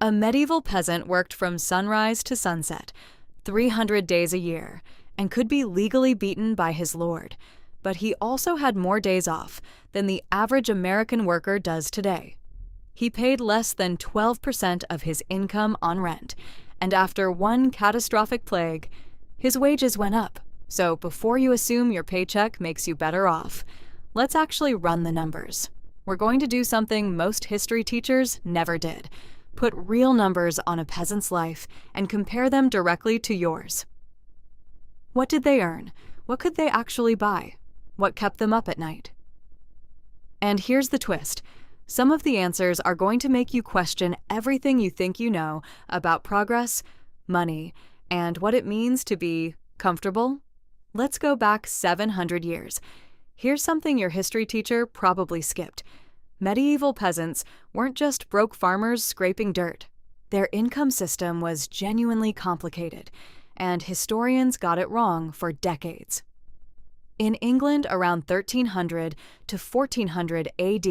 A medieval peasant worked from sunrise to sunset, 300 days a year, and could be legally beaten by his lord. But he also had more days off than the average American worker does today. He paid less than 12% of his income on rent, and after one catastrophic plague, his wages went up. So before you assume your paycheck makes you better off, let's actually run the numbers. We're going to do something most history teachers never did. Put real numbers on a peasant's life and compare them directly to yours. What did they earn? What could they actually buy? What kept them up at night? And here's the twist. Some of the answers are going to make you question everything you think you know about progress, money, and what it means to be comfortable. Let's go back 700 years. Here's something your history teacher probably skipped. Medieval peasants weren't just broke farmers scraping dirt. Their income system was genuinely complicated, and historians got it wrong for decades. In England around 1300 to 1400 AD,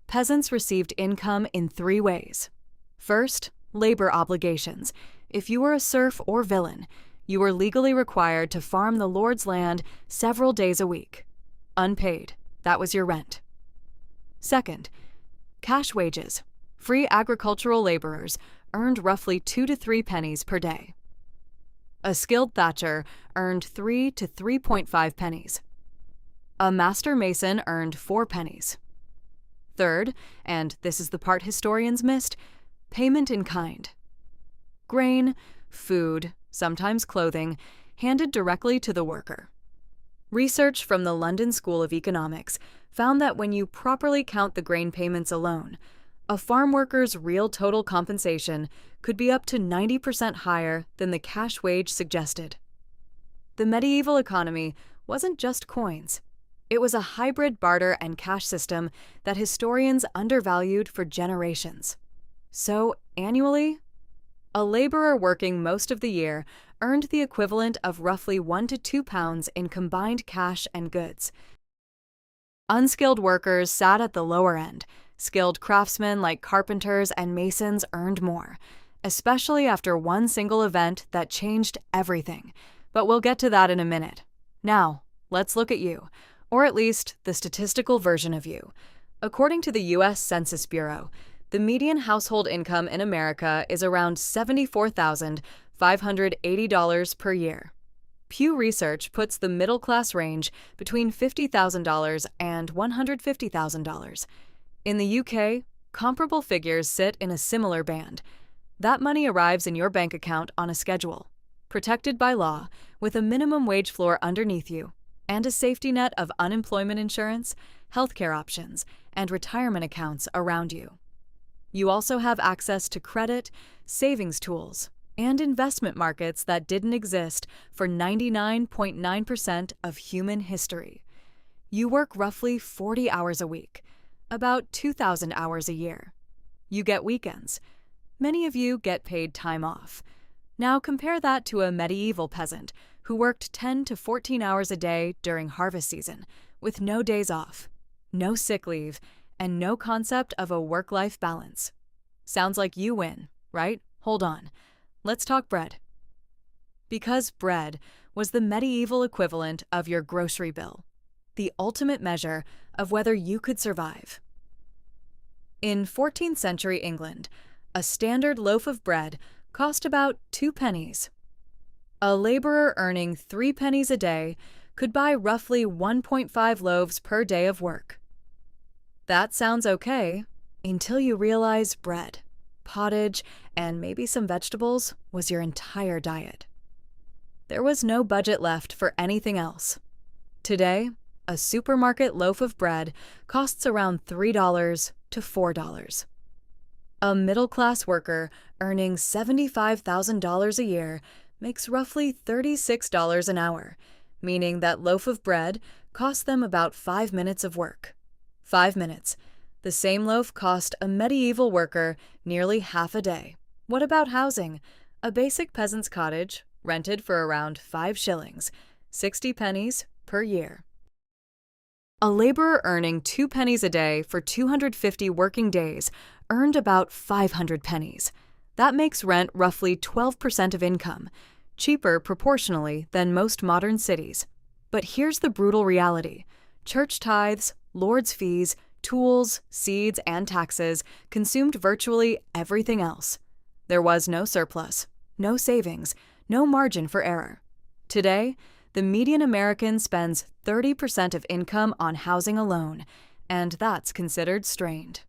peasants received income in three ways. First, labor obligations. If you were a serf or villain, you were legally required to farm the lord's land several days a week. Unpaid, that was your rent. Second, cash wages. Free agricultural laborers earned roughly 2 to 3 pennies per day. A skilled thatcher earned 3 to 3.5 pennies. A master mason earned 4 pennies. Third, and this is the part historians missed, payment in kind. Grain, food, sometimes clothing, handed directly to the worker. Research from the London School of Economics found that when you properly count the grain payments alone, a farm worker's real total compensation could be up to 90% higher than the cash wage suggested. The medieval economy wasn't just coins. It was a hybrid barter and cash system that historians undervalued for generations. So, annually, a laborer working most of the year earned the equivalent of roughly 1 to 2 pounds in combined cash and goods. Unskilled workers sat at the lower end. Skilled craftsmen like carpenters and masons earned more, especially after one single event that changed everything. But we'll get to that in a minute. Now, let's look at you, or at least the statistical version of you. According to the U.S. Census Bureau, the median household income in America is around $74,580 per year. Pew Research puts the middle class range between $50,000 and $150,000. In the UK, comparable figures sit in a similar band. That money arrives in your bank account on a schedule, protected by law, with a minimum wage floor underneath you, and a safety net of unemployment insurance, healthcare options, and retirement accounts around you. You also have access to credit, savings tools, and investment markets that didn't exist for 99.9% of human history. You work roughly 40 hours a week, about 2,000 hours a year. You get weekends. Many of you get paid time off. Now compare that to a medieval peasant who worked 10 to 14 hours a day during harvest season, with no days off, no sick leave, and no concept of a work-life balance. Sounds like you win, right? Hold on. Let's talk bread. Because bread was the medieval equivalent of your grocery bill, the ultimate measure of whether you could survive. In 14th century England, a standard loaf of bread cost about 2 pennies. A laborer earning 3 pennies a day could buy roughly 1.5 loaves per day of work. That sounds okay until you realize bread, pottage, and maybe some vegetables was your entire diet. There was no budget left for anything else. Today, a supermarket loaf of bread costs around $3 to $4. A middle-class worker earning $75,000 a year makes roughly $36 an hour, meaning that loaf of bread costs them about 5 minutes of work. 5 minutes. The same loaf cost a medieval worker nearly half a day. What about housing? A basic peasant's cottage, rented for around 5 shillings, 60 pennies per year. A laborer earning 2 pennies a day for 250 working days earned about 500 pennies. That makes rent roughly 12% of income, cheaper proportionally than most modern cities. But here's the brutal reality. Church tithes, lord's fees, tools, seeds, and taxes consumed virtually everything else. There was no surplus, no savings, no margin for error. Today, the median American spends 30% of income on housing alone, and that's considered strained.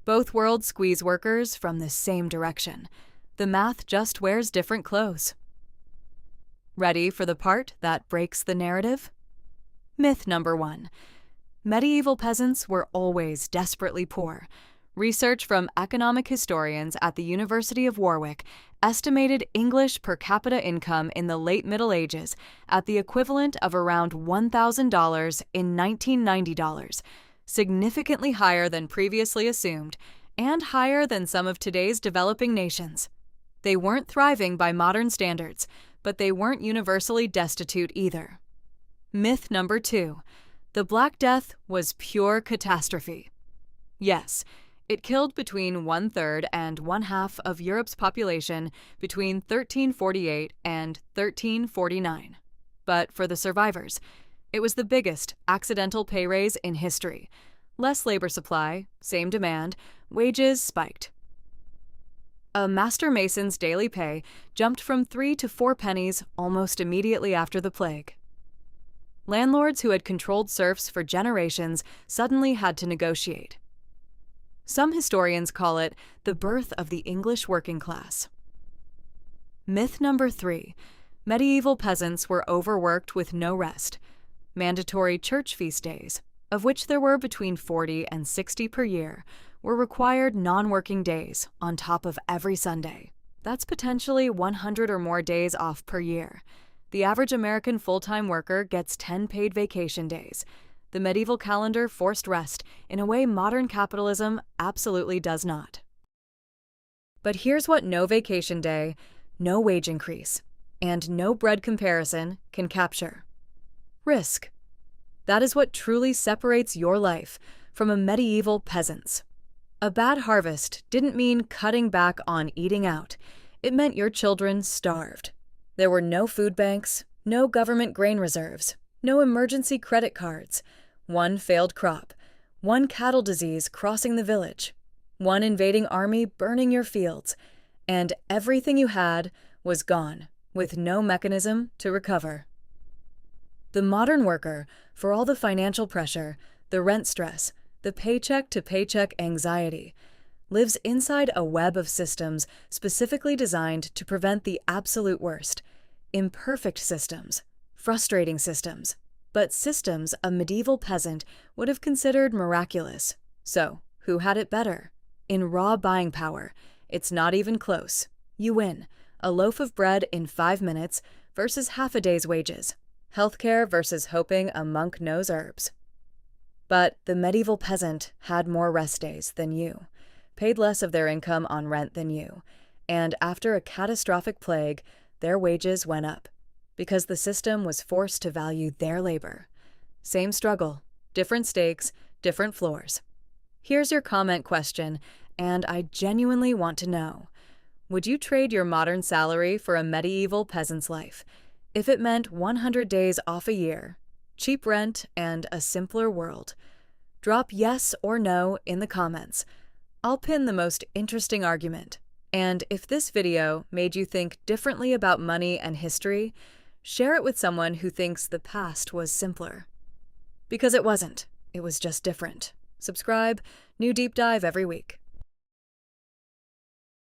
Both worlds squeeze workers from the same direction. The math just wears different clothes. Ready for the part that breaks the narrative? Myth number 1. Medieval peasants were always desperately poor. Research from economic historians at the University of Warwick estimated English per capita income in the late Middle Ages at the equivalent of around $1,000 in 1990 dollars, significantly higher than previously assumed and higher than some of today's developing nations. They weren't thriving by modern standards, but they weren't universally destitute either. Myth number 2. The Black Death was pure catastrophe. Yes, it killed between 1/3 and 1/2 of Europe's population between 1348 and 1349. But for the survivors, it was the biggest accidental pay raise in history. Less labor supply, same demand, wages spiked. A master mason's daily pay jumped from 3 to 4 pennies almost immediately after the plague. Landlords who had controlled serfs for generations suddenly had to negotiate. Some historians call it the birth of the English working class. Myth number 3. Medieval peasants were overworked with no rest. Mandatory church feast days, of which there were between 40 and 60 per year, were required non-working days on top of every Sunday. That's potentially 100 or more days off per year. The average American full-time worker gets 10 paid vacation days. The medieval calendar forced rest in a way modern capitalism absolutely does not. But here's what no vacation day, no wage increase, and no bread comparison can capture. Risk. That is what truly separates your life from a medieval peasant's. A bad harvest didn't mean cutting back on eating out. It meant your children starved. There were no food banks, no government grain reserves, no emergency credit cards, one failed crop, one cattle disease crossing the village, one invading army burning your fields, and everything you had was gone, with no mechanism to recover. The modern worker, for all the financial pressure, the rent stress, the paycheck-to-paycheck anxiety, lives inside a web of systems specifically designed to prevent the absolute worst. Imperfect systems, frustrating systems, but systems a medieval peasant would have considered miraculous. So, who had it better? In raw buying power, it's not even close. You win. A loaf of bread in 5 minutes versus half a day's wages. Healthcare versus hoping a monk knows herbs. But the medieval peasant had more rest days than you, paid less of their income on rent than you, and after a catastrophic plague, their wages went up, because the system was forced to value their labor. Same struggle, different stakes, different floors. Here's your comment question, and I genuinely want to know. Would you trade your modern salary for a medieval peasant's life, if it meant 100 days off a year, cheap rent, and a simpler world? Drop yes or no in the comments. I'll pin the most interesting argument. And if this video made you think differently about money and history, share it with someone who thinks the past was simpler. Because it wasn't. It was just different. Subscribe. New deep dive every week.